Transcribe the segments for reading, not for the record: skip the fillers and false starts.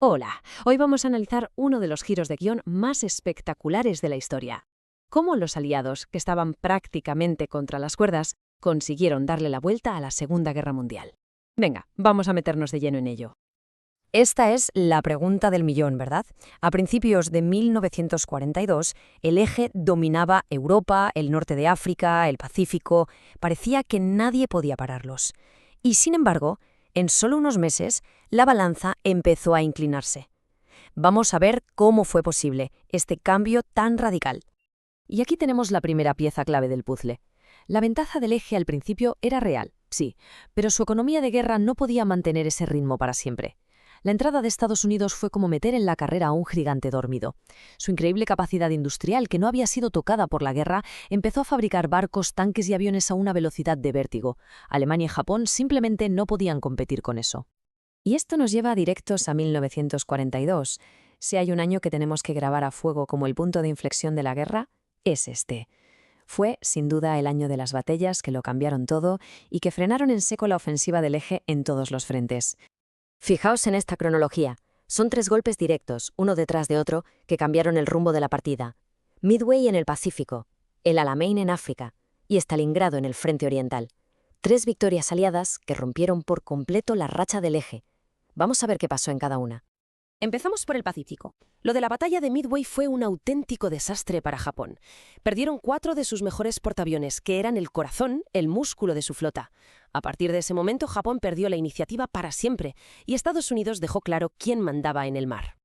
Hola, hoy vamos a analizar uno de los giros de guión más espectaculares de la historia. Cómo los aliados, que estaban prácticamente contra las cuerdas, consiguieron darle la vuelta a la Segunda Guerra Mundial. Venga, vamos a meternos de lleno en ello. Esta es la pregunta del millón, ¿verdad? A principios de 1942, el eje dominaba Europa, el norte de África, el Pacífico. Parecía que nadie podía pararlos. Y sin embargo, en solo unos meses, la balanza empezó a inclinarse. Vamos a ver cómo fue posible este cambio tan radical. Y aquí tenemos la primera pieza clave del puzzle. La ventaja del eje al principio era real, sí, pero su economía de guerra no podía mantener ese ritmo para siempre. La entrada de Estados Unidos fue como meter en la carrera a un gigante dormido. Su increíble capacidad industrial, que no había sido tocada por la guerra, empezó a fabricar barcos, tanques y aviones a una velocidad de vértigo. Alemania y Japón simplemente no podían competir con eso. Y esto nos lleva directos a 1942. Si hay un año que tenemos que grabar a fuego como el punto de inflexión de la guerra, es este. Fue, sin duda, el año de las batallas que lo cambiaron todo y que frenaron en seco la ofensiva del eje en todos los frentes. Fijaos en esta cronología. Son 3 golpes directos, uno detrás de otro, que cambiaron el rumbo de la partida. Midway en el Pacífico, el Alamein en África y Stalingrado en el frente oriental. 3 victorias aliadas que rompieron por completo la racha del eje. Vamos a ver qué pasó en cada una. Empezamos por el Pacífico. Lo de la batalla de Midway fue un auténtico desastre para Japón. Perdieron 4 de sus mejores portaaviones, que eran el corazón, el músculo de su flota. A partir de ese momento, Japón perdió la iniciativa para siempre, y Estados Unidos dejó claro quién mandaba en el mar.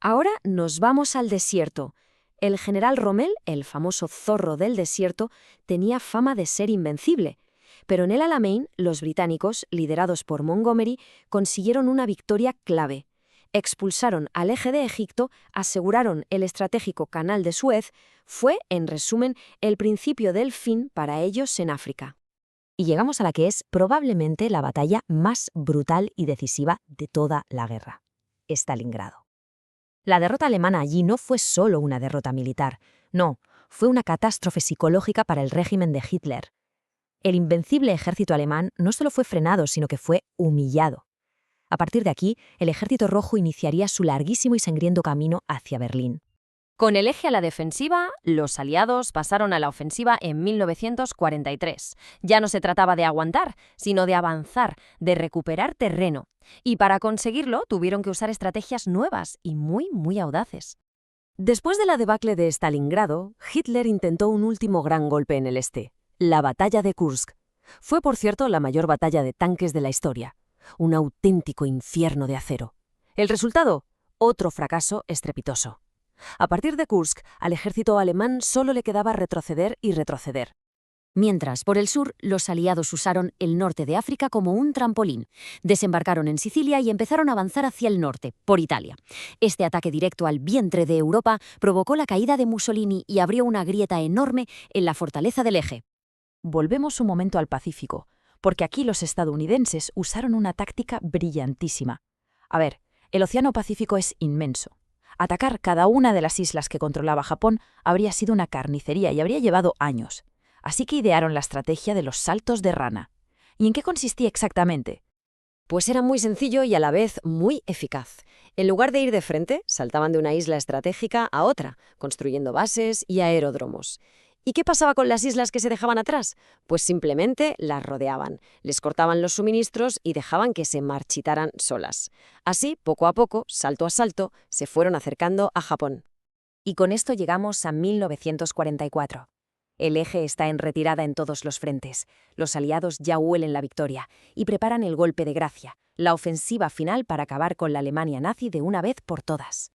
Ahora nos vamos al desierto. El general Rommel, el famoso zorro del desierto, tenía fama de ser invencible. Pero en el Alamein, los británicos, liderados por Montgomery, consiguieron una victoria clave. Expulsaron al eje de Egipto, aseguraron el estratégico Canal de Suez. Fue, en resumen, el principio del fin para ellos en África. Y llegamos a la que es probablemente la batalla más brutal y decisiva de toda la guerra: Stalingrado. La derrota alemana allí no fue solo una derrota militar, no, fue una catástrofe psicológica para el régimen de Hitler. El invencible ejército alemán no solo fue frenado, sino que fue humillado. A partir de aquí, el Ejército Rojo iniciaría su larguísimo y sangriento camino hacia Berlín. Con el eje a la defensiva, los aliados pasaron a la ofensiva en 1943. Ya no se trataba de aguantar, sino de avanzar, de recuperar terreno. Y para conseguirlo tuvieron que usar estrategias nuevas y muy audaces. Después de la debacle de Stalingrado, Hitler intentó un último gran golpe en el este, la batalla de Kursk. Fue, por cierto, la mayor batalla de tanques de la historia. Un auténtico infierno de acero. ¿El resultado? Otro fracaso estrepitoso. A partir de Kursk, al ejército alemán solo le quedaba retroceder y retroceder. Mientras, por el sur, los aliados usaron el norte de África como un trampolín. Desembarcaron en Sicilia y empezaron a avanzar hacia el norte, por Italia. Este ataque directo al vientre de Europa provocó la caída de Mussolini y abrió una grieta enorme en la fortaleza del eje. Volvemos un momento al Pacífico, porque aquí los estadounidenses usaron una táctica brillantísima. A ver, el Océano Pacífico es inmenso. Atacar cada una de las islas que controlaba Japón habría sido una carnicería y habría llevado años. Así que idearon la estrategia de los saltos de rana. ¿Y en qué consistía exactamente? Pues era muy sencillo y a la vez muy eficaz. En lugar de ir de frente, saltaban de una isla estratégica a otra, construyendo bases y aeródromos. ¿Y qué pasaba con las islas que se dejaban atrás? Pues simplemente las rodeaban, les cortaban los suministros y dejaban que se marchitaran solas. Así, poco a poco, salto a salto, se fueron acercando a Japón. Y con esto llegamos a 1944. El eje está en retirada en todos los frentes. Los aliados ya huelen la victoria y preparan el golpe de gracia, la ofensiva final para acabar con la Alemania nazi de una vez por todas.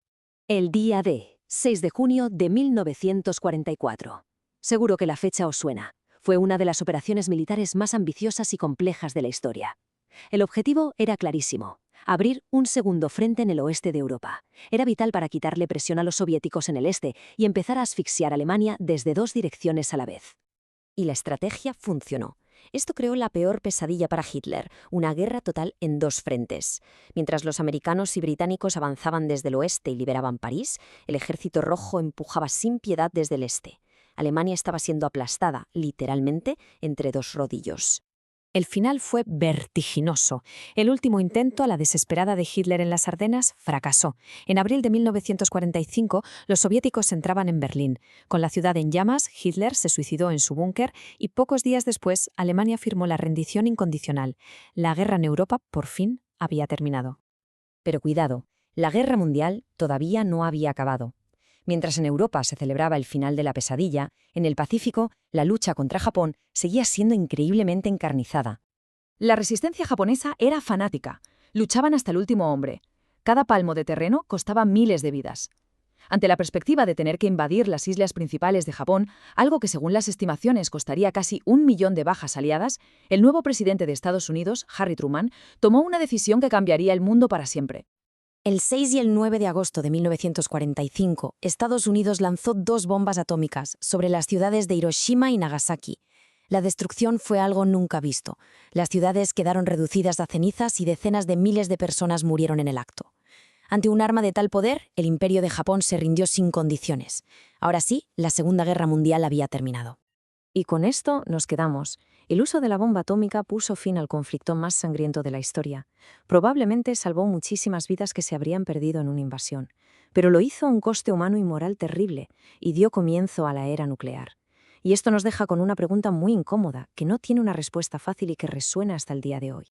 El día D, 6 de junio de 1944. Seguro que la fecha os suena. Fue una de las operaciones militares más ambiciosas y complejas de la historia. El objetivo era clarísimo: abrir un segundo frente en el oeste de Europa. Era vital para quitarle presión a los soviéticos en el este y empezar a asfixiar a Alemania desde 2 direcciones a la vez. Y la estrategia funcionó. Esto creó la peor pesadilla para Hitler, una guerra total en 2 frentes. Mientras los americanos y británicos avanzaban desde el oeste y liberaban París, el Ejército Rojo empujaba sin piedad desde el este. Alemania estaba siendo aplastada, literalmente, entre 2 rodillos. El final fue vertiginoso. El último intento, a la desesperada de Hitler en las Ardenas, fracasó. En abril de 1945, los soviéticos entraban en Berlín. Con la ciudad en llamas, Hitler se suicidó en su búnker y pocos días después, Alemania firmó la rendición incondicional. La guerra en Europa, por fin, había terminado. Pero cuidado, la guerra mundial todavía no había acabado. Mientras en Europa se celebraba el final de la pesadilla, en el Pacífico, la lucha contra Japón seguía siendo increíblemente encarnizada. La resistencia japonesa era fanática. Luchaban hasta el último hombre. Cada palmo de terreno costaba miles de vidas. Ante la perspectiva de tener que invadir las islas principales de Japón, algo que según las estimaciones costaría casi 1 millón de bajas aliadas, el nuevo presidente de Estados Unidos, Harry Truman, tomó una decisión que cambiaría el mundo para siempre. El 6 y el 9 de agosto de 1945, Estados Unidos lanzó 2 bombas atómicas sobre las ciudades de Hiroshima y Nagasaki. La destrucción fue algo nunca visto. Las ciudades quedaron reducidas a cenizas y decenas de miles de personas murieron en el acto. Ante un arma de tal poder, el Imperio de Japón se rindió sin condiciones. Ahora sí, la Segunda Guerra Mundial había terminado. Y con esto nos quedamos. El uso de la bomba atómica puso fin al conflicto más sangriento de la historia. Probablemente salvó muchísimas vidas que se habrían perdido en una invasión, pero lo hizo a un coste humano y moral terrible y dio comienzo a la era nuclear. Y esto nos deja con una pregunta muy incómoda, que no tiene una respuesta fácil y que resuena hasta el día de hoy.